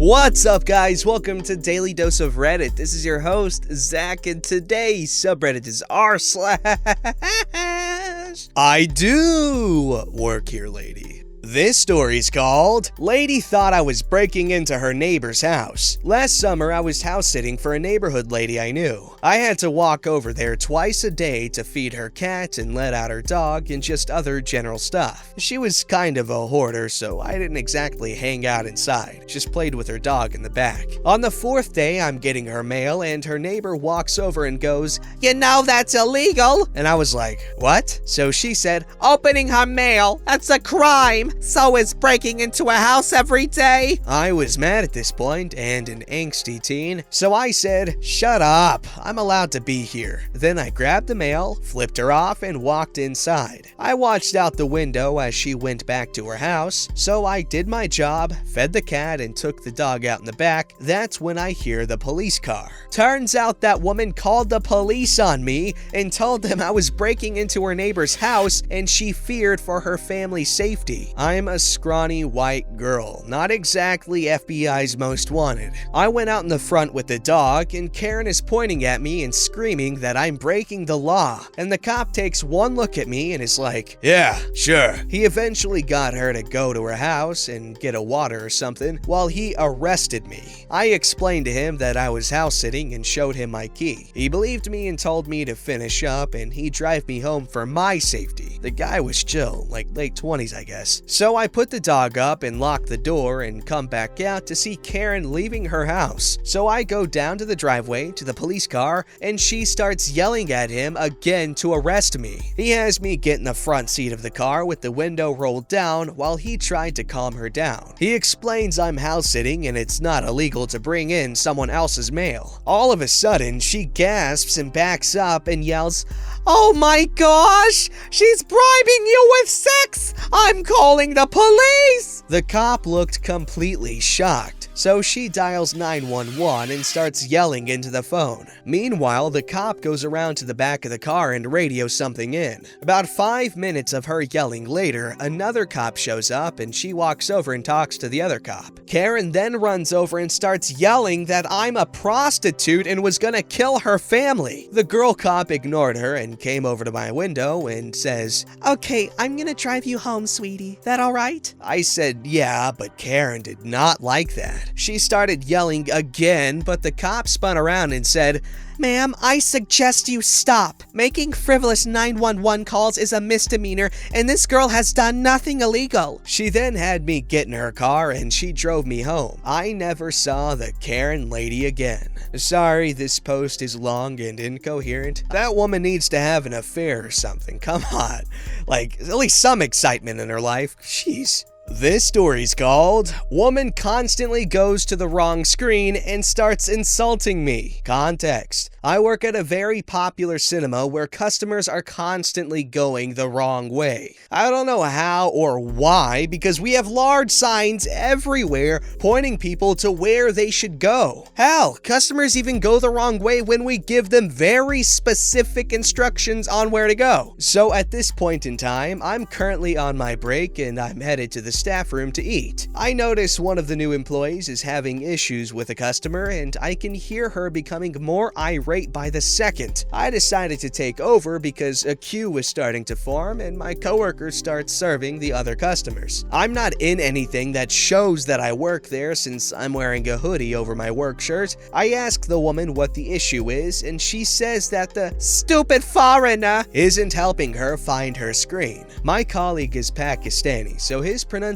What's up, guys? Welcome to Daily Dose of Reddit. This is your host, Zach, and today's subreddit is r/IDoWorkHereLady. This story's called, Lady Thought I Was Breaking Into Her Neighbor's House. Last summer, I was house sitting for a neighborhood lady I knew. I had to walk over there twice a day to feed her cat and let out her dog and just other general stuff. She was kind of a hoarder, so I didn't exactly hang out inside, just played with her dog in the back. On the fourth day, I'm getting her mail and her neighbor walks over and goes, "You know that's illegal." And I was like, "What?" So she said, "Opening her mail, that's a crime. So is breaking into a house every day." I was mad at this point and an angsty teen, so I said, "Shut up, I'm allowed to be here." Then I grabbed the mail, flipped her off, and walked inside. I watched out the window as she went back to her house, so I did my job, fed the cat, and took the dog out in the back. That's when I hear the police car. Turns out that woman called the police on me and told them I was breaking into her neighbor's house and she feared for her family's safety. I'm a scrawny white girl, not exactly FBI's most wanted. I went out in the front with the dog, and Karen is pointing at me and screaming that I'm breaking the law. And the cop takes one look at me and is like, "Yeah, sure." He eventually got her to go to her house and get a water or something while he arrested me. I explained to him that I was house sitting and showed him my key. He believed me and told me to finish up and he'd drive me home for my safety. The guy was chill, like late 20s, I guess. So I put the dog up and locked the door and come back out to see Karen leaving her house. So I go down to the driveway to the police car and she starts yelling at him again to arrest me. He has me get in the front seat of the car with the window rolled down while he tried to calm her down. He explains I'm house sitting and it's not illegal to bring in someone else's mail. All of a sudden, she gasps and backs up and yells, "Oh my gosh, she's bribing you with sex! I'm calling the police!" The cop looked completely shocked, so she dials 911 and starts yelling into the phone. Meanwhile, the cop goes around to the back of the car and radios something in. About 5 minutes of her yelling later, another cop shows up and she walks over and talks to the other cop. Karen then runs over and starts yelling that I'm a prostitute and was gonna kill her family. The girl cop ignored her and came over to my window and says, "Okay, I'm gonna drive you home, sweetie. That all right?" I said, "Yeah," but Karen did not like that. She started yelling again, but the cop spun around and said, "Ma'am, I suggest you stop. Making frivolous 911 calls is a misdemeanor, and this girl has done nothing illegal." She then had me get in her car and she drove me home. I never saw the Karen lady again. Sorry, this post is long and incoherent. That woman needs to have an affair or something. Come on. Like, at least some excitement in her life. Jeez. This story's called, Woman Constantly Goes to the Wrong Screen and Starts Insulting Me. Context: I work at a very popular cinema where customers are constantly going the wrong way. I don't know how or why, because we have large signs everywhere pointing people to where they should go. Hell, customers even go the wrong way when we give them very specific instructions on where to go. So at this point in time, I'm currently on my break and I'm headed to the staff room to eat. I notice one of the new employees is having issues with a customer and I can hear her becoming more irate by the second. I decided to take over because a queue was starting to form and my coworker starts serving the other customers. I'm not in anything that shows that I work there since I'm wearing a hoodie over my work shirt. I ask the woman what the issue is and she says that the stupid foreigner isn't helping her find her screen. My colleague is Pakistani, so his pronunciation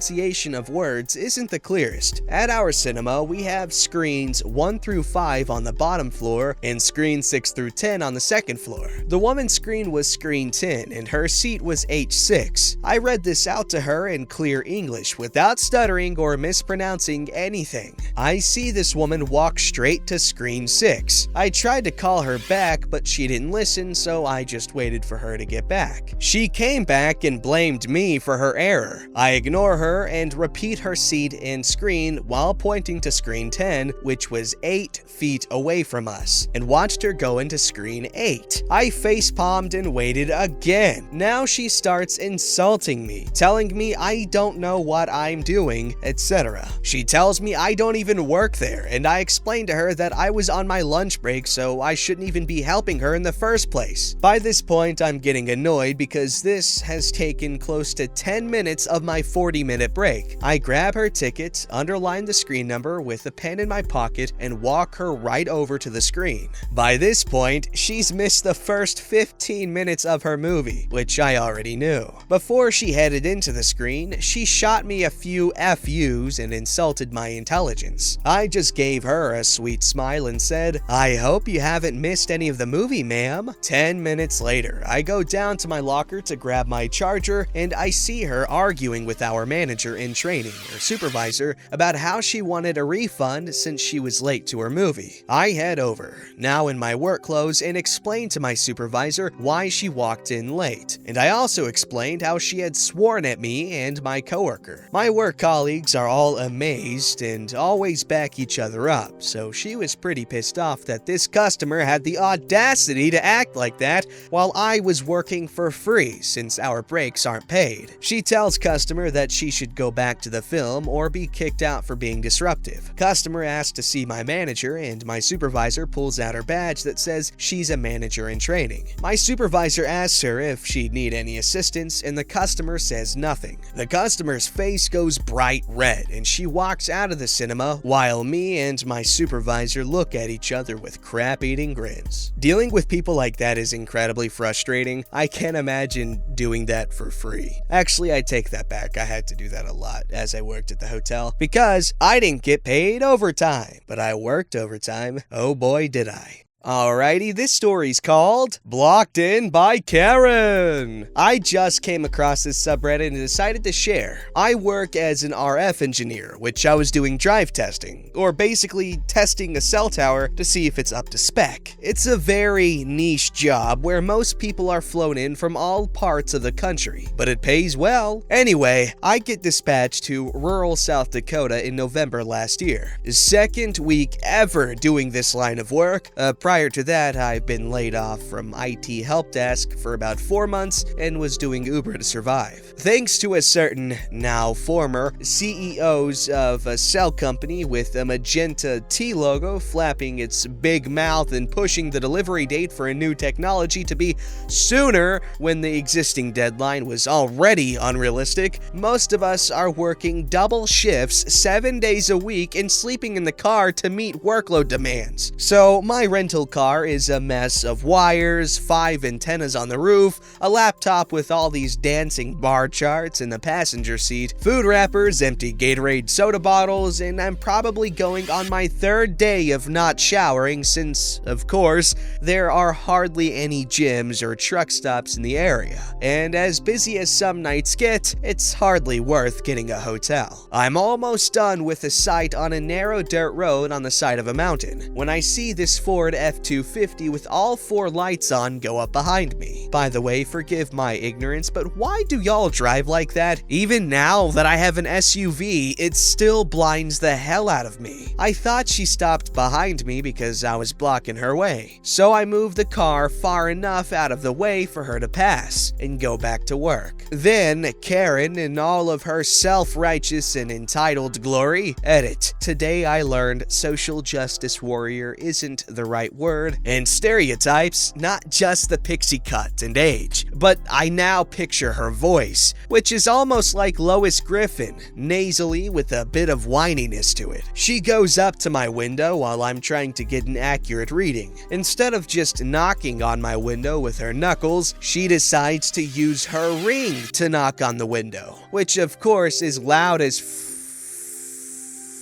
of words isn't the clearest. At our cinema, we have screens 1 through 5 on the bottom floor and screens 6 through 10 on the second floor. The woman's screen was screen 10 and her seat was H6. I read this out to her in clear English without stuttering or mispronouncing anything. I see this woman walk straight to screen 6. I tried to call her back, but she didn't listen, so I just waited for her to get back. She came back and blamed me for her error. I ignore her and repeat her seat and screen while pointing to screen 10, which was 8 feet away from us, and watched her go into screen 8. I facepalmed and waited again. Now she starts insulting me, telling me I don't know what I'm doing, etc. She tells me I don't even even work there, and I explained to her that I was on my lunch break, so I shouldn't even be helping her in the first place. By this point, I'm getting annoyed because this has taken close to 10 minutes of my 40-minute break. I grab her ticket, underline the screen number with a pen in my pocket, and walk her right over to the screen. By this point, she's missed the first 15 minutes of her movie, which I already knew. Before she headed into the screen, she shot me a few FUs and insulted my intelligence. I just gave her a sweet smile and said, "I hope you haven't missed any of the movie, ma'am." 10 minutes later, I go down to my locker to grab my charger, and I see her arguing with our manager in training, or supervisor, about how she wanted a refund since she was late to her movie. I head over, now in my work clothes, and explain to my supervisor why she walked in late. And I also explained how she had sworn at me and my coworker. My work colleagues are all amazed and always back each other up, so she was pretty pissed off that this customer had the audacity to act like that while I was working for free since our breaks aren't paid. She tells customer that she should go back to the film or be kicked out for being disruptive. Customer asks to see my manager, and my supervisor pulls out her badge that says she's a manager in training. My supervisor asks her if she'd need any assistance, and the customer says nothing. The customer's face goes bright red, and she walks out of the cinema while me and my supervisor look at each other with crap-eating grins. Dealing with people like that is incredibly frustrating. I can't imagine doing that for free. Actually, I take that back. I had to do that a lot as I worked at the hotel because I didn't get paid overtime, but I worked overtime. Oh boy, did I. Alrighty, this story's called Blocked In by Karen. I just came across this subreddit and decided to share. I work as an RF engineer, which I was doing drive testing, or basically testing a cell tower to see if it's up to spec. It's a very niche job where most people are flown in from all parts of the country, but it pays well. Anyway, I get dispatched to rural South Dakota in November last year. Second week ever doing this line of work. Prior to that, I've been laid off from IT help desk for about 4 months and was doing Uber to survive. Thanks to a certain, now former, CEOs of a cell company with a magenta T logo flapping its big mouth and pushing the delivery date for a new technology to be sooner when the existing deadline was already unrealistic, most of us are working double shifts 7 days a week and sleeping in the car to meet workload demands. So my rental car is a mess of wires, 5 antennas on the roof, a laptop with all these dancing bar charts in the passenger seat, food wrappers, empty Gatorade soda bottles, and I'm probably going on my 3rd day of not showering since, of course, there are hardly any gyms or truck stops in the area. And as busy as some nights get, it's hardly worth getting a hotel. I'm almost done with a site on a narrow dirt road on the side of a mountain when I see this Ford F-250 with all 4 lights on go up behind me. By the way, forgive my ignorance, but why do y'all drive like that? Even now that I have an SUV, it still blinds the hell out of me. I thought she stopped behind me because I was blocking her way. So I moved the car far enough out of the way for her to pass and go back to work. Then Karen, in all of her self-righteous and entitled glory, edit. Today I learned social justice warrior isn't the right word, and stereotypes, not just the pixie cut and age, but I now picture her voice, which is almost like Lois Griffin, nasally with a bit of whininess to it. She goes up to my window while I'm trying to get an accurate reading. Instead of just knocking on my window with her knuckles, she decides to use her ring to knock on the window, which of course is loud as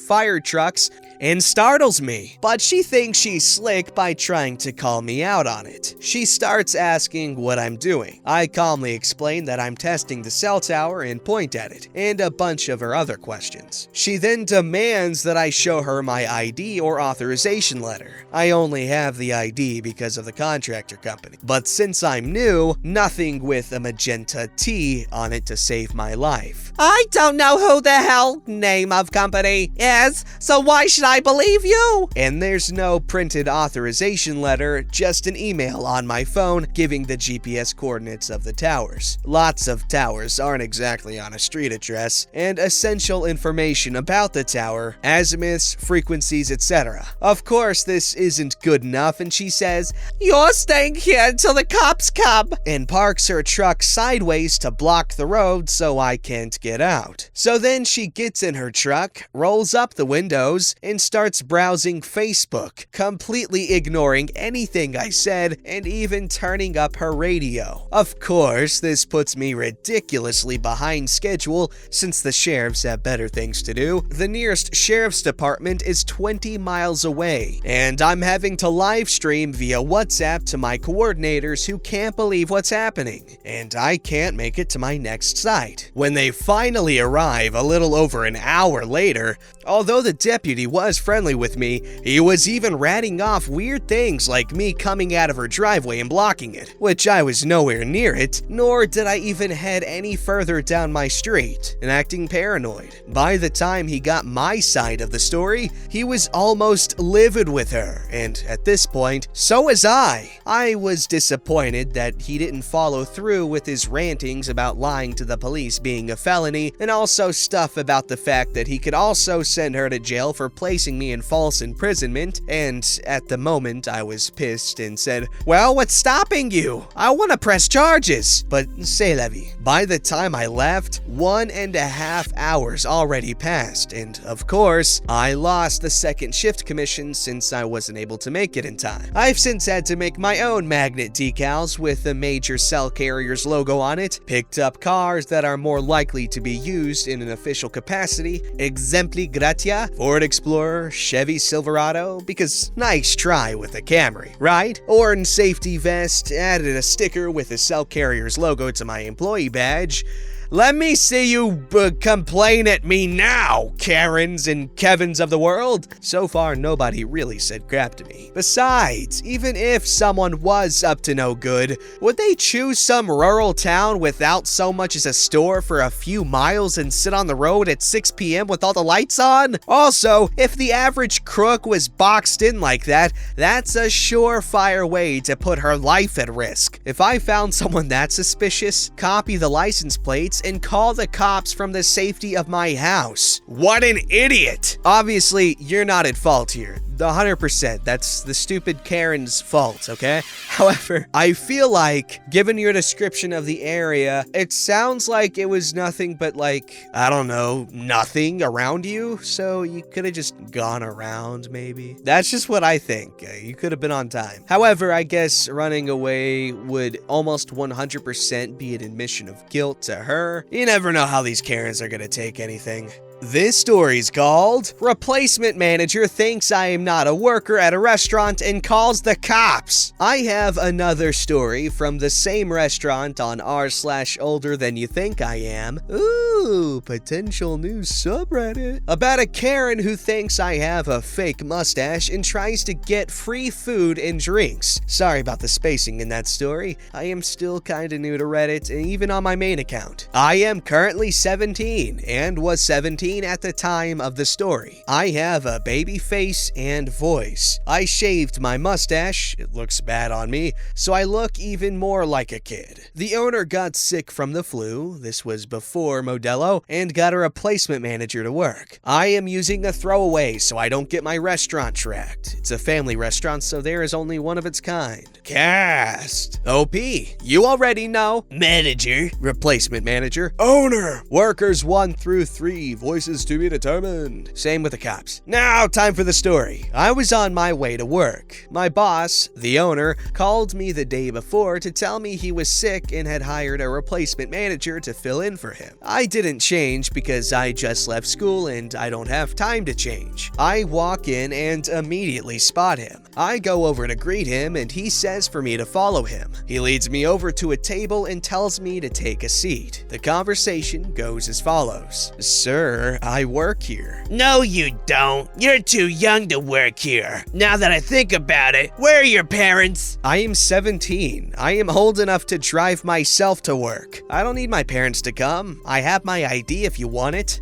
fire trucks and startles me, but she thinks she's slick by trying to call me out on it. She starts asking what I'm doing. I calmly explain that I'm testing the cell tower and point at it, and a bunch of her other questions. She then demands that I show her my ID or authorization letter. I only have the ID because of the contractor company, but since I'm new, nothing with a magenta T on it to save my life. I don't know who the hell name of company is, so why should should I believe you? And there's no printed authorization letter, just an email on my phone giving the GPS coordinates of the towers. Lots of towers aren't exactly on a street address, and essential information about the tower, azimuths, frequencies, etc. Of course, this isn't good enough, and she says, "You're staying here until the cops come," and parks her truck sideways to block the road so I can't get out. So then she gets in her truck, rolls up the windows, and starts browsing Facebook, completely ignoring anything I said and even turning up her radio. Of course, this puts me ridiculously behind schedule since the sheriffs have better things to do. The nearest sheriff's department is 20 miles away, and I'm having to live stream via WhatsApp to my coordinators who can't believe what's happening, and I can't make it to my next site. When they finally arrive a little over an hour later, although the deputy was friendly with me, he was even ratting off weird things like me coming out of her driveway and blocking it, which I was nowhere near it, nor did I even head any further down my street, and acting paranoid. By the time he got my side of the story, he was almost livid with her, and at this point, so was I. I was disappointed that he didn't follow through with his rantings about lying to the police being a felony, and also stuff about the fact that he could also send her to jail for placing me in false imprisonment, and at the moment I was pissed and said, "Well, what's stopping you? I want to press charges." But c'est la vie. By the time I left, 1.5 hours already passed, and of course, I lost the second shift commission since I wasn't able to make it in time. I've since had to make my own magnet decals with the major cell carrier's logo on it, picked up cars that are more likely to be used in an official capacity, exempli gratia, Ford Explorer, Chevy Silverado, because nice try with a Camry, right? Orange safety vest, added a sticker with the cell carrier's logo to my employee badge. Let me see you complain at me now, Karens and Kevins of the world. So far, nobody really said crap to me. Besides, even if someone was up to no good, would they choose some rural town without so much as a store for a few miles and sit on the road at 6 p.m. with all the lights on? Also, if the average crook was boxed in like that, that's a surefire way to put her life at risk. If I found someone that suspicious, copy the license plates and call the cops from the safety of my house. What an idiot! Obviously, you're not at fault here. 100%. That's the stupid Karen's fault, okay? However, I feel like, given your description of the area, it sounds like it was nothing but like, I don't know, nothing around you, so you could have just gone around, maybe. That's just what I think. You could have been on time. However, I guess running away would almost 100% be an admission of guilt to her. You never know how these Karens are gonna take anything. This story's called Replacement Manager Thinks I Am Not a Worker at a Restaurant and Calls the Cops. I have another story from the same restaurant on r/older than you think I am. Ooh, potential new subreddit. About a Karen who thinks I have a fake mustache and tries to get free food and drinks. Sorry about the spacing in that story. I am still kinda new to Reddit and even on my main account. I am currently 17 and was 17 at the time of the story. I have a baby face and voice. I shaved my mustache, it looks bad on me, so I look even more like a kid. The owner got sick from the flu, this was before Modelo, and got a replacement manager to work. I am using a throwaway so I don't get my restaurant tracked. It's a family restaurant, so there is only one of its kind. Cast. OP. You already know. Manager. Replacement manager. Owner. Workers 1 through 3. Voices to be determined. Same with the cops. Now, time for the story. I was on my way to work. My boss, the owner, called me the day before to tell me he was sick and had hired a replacement manager to fill in for him. I didn't change because I just left school and I don't have time to change. I walk in and immediately spot him. I go over to greet him and he says for me to follow him. He leads me over to a table and tells me to take a seat. The conversation goes as follows. Sir, sir, I work here. No, you don't. You're too young to work here. Now that I think about it, where are your parents? I am 17. I am old enough to drive myself to work. I don't need my parents to come. I have my ID if you want it.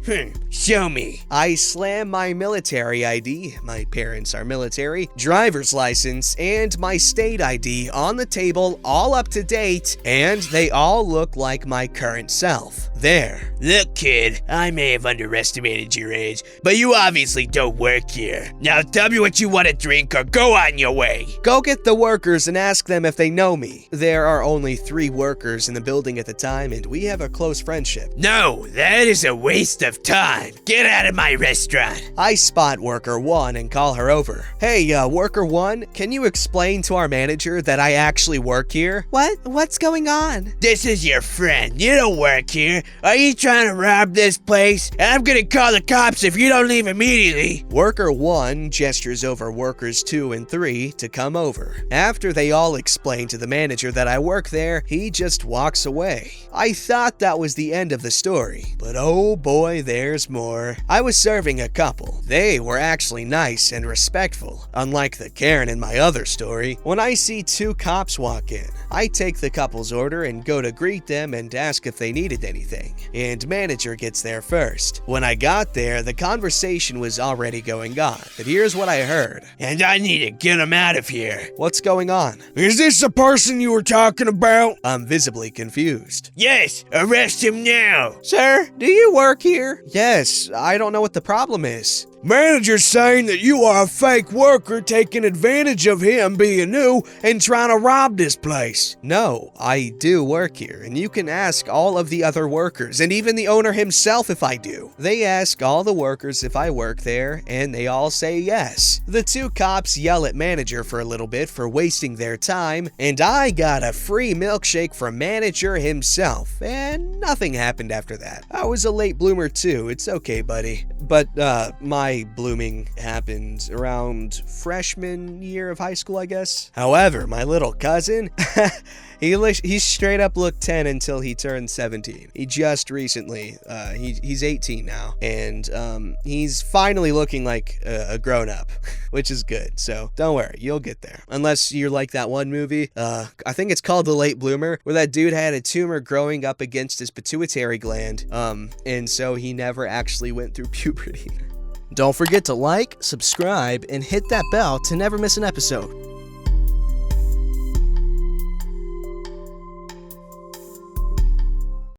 Show me. I slam my military ID, my parents are military, driver's license, and my state ID on the table, all up to date, and they all look like my current self. There. Look, kid, I may have underestimated your age, but you obviously don't work here. Now tell me what you want to drink or go on your way. Go get the workers and ask them if they know me. There are only 3 workers in the building at the time, and we have a close friendship. No, that is a waste of time. Get out of my restaurant. I spot worker 1 and call her over. Hey, worker 1, can you explain to our manager that I actually work here? What's going on? This is your friend. You don't work here. Are you trying to rob this place? And I'm gonna call the cops if you don't leave immediately. Worker 1 gestures over workers 2 and 3 to come over. After they all explain to the manager that I work there, he just walks away. I thought that was the end of the story, but oh boy, there's more. I was serving a couple. They were actually nice and respectful, unlike the Karen in my other story. When I see 2 cops walk in, I take the couple's order and go to greet them and ask if they needed anything, and manager gets there first. When I got there, the conversation was already going on, but here's what I heard. And I need to get him out of here. What's going on? Is this the person you were talking about? I'm visibly confused. Yes, arrest him now. Sir, do you work here? Yes, I don't know what the problem is. Manager's saying that you are a fake worker taking advantage of him being new and trying to rob this place. No, I do work here, and you can ask all of the other workers, and even the owner himself if I do. They ask all the workers if I work there, and they all say yes. The 2 cops yell at manager for a little bit for wasting their time, and I got a free milkshake from manager himself, and nothing happened after that. I was a late bloomer too, it's okay, buddy. But, my blooming happened around freshman year of high school, I guess. However, my little cousin, he straight up looked 10 until he turned 17. He just recently, he's 18 now, and he's finally looking like a grown-up, which is good. So don't worry, you'll get there. Unless you're like that one movie, I think it's called The Late Bloomer, where that dude had a tumor growing up against his pituitary gland, and so he never actually went through puberty. Don't forget to like, subscribe, and hit that bell to never miss an episode.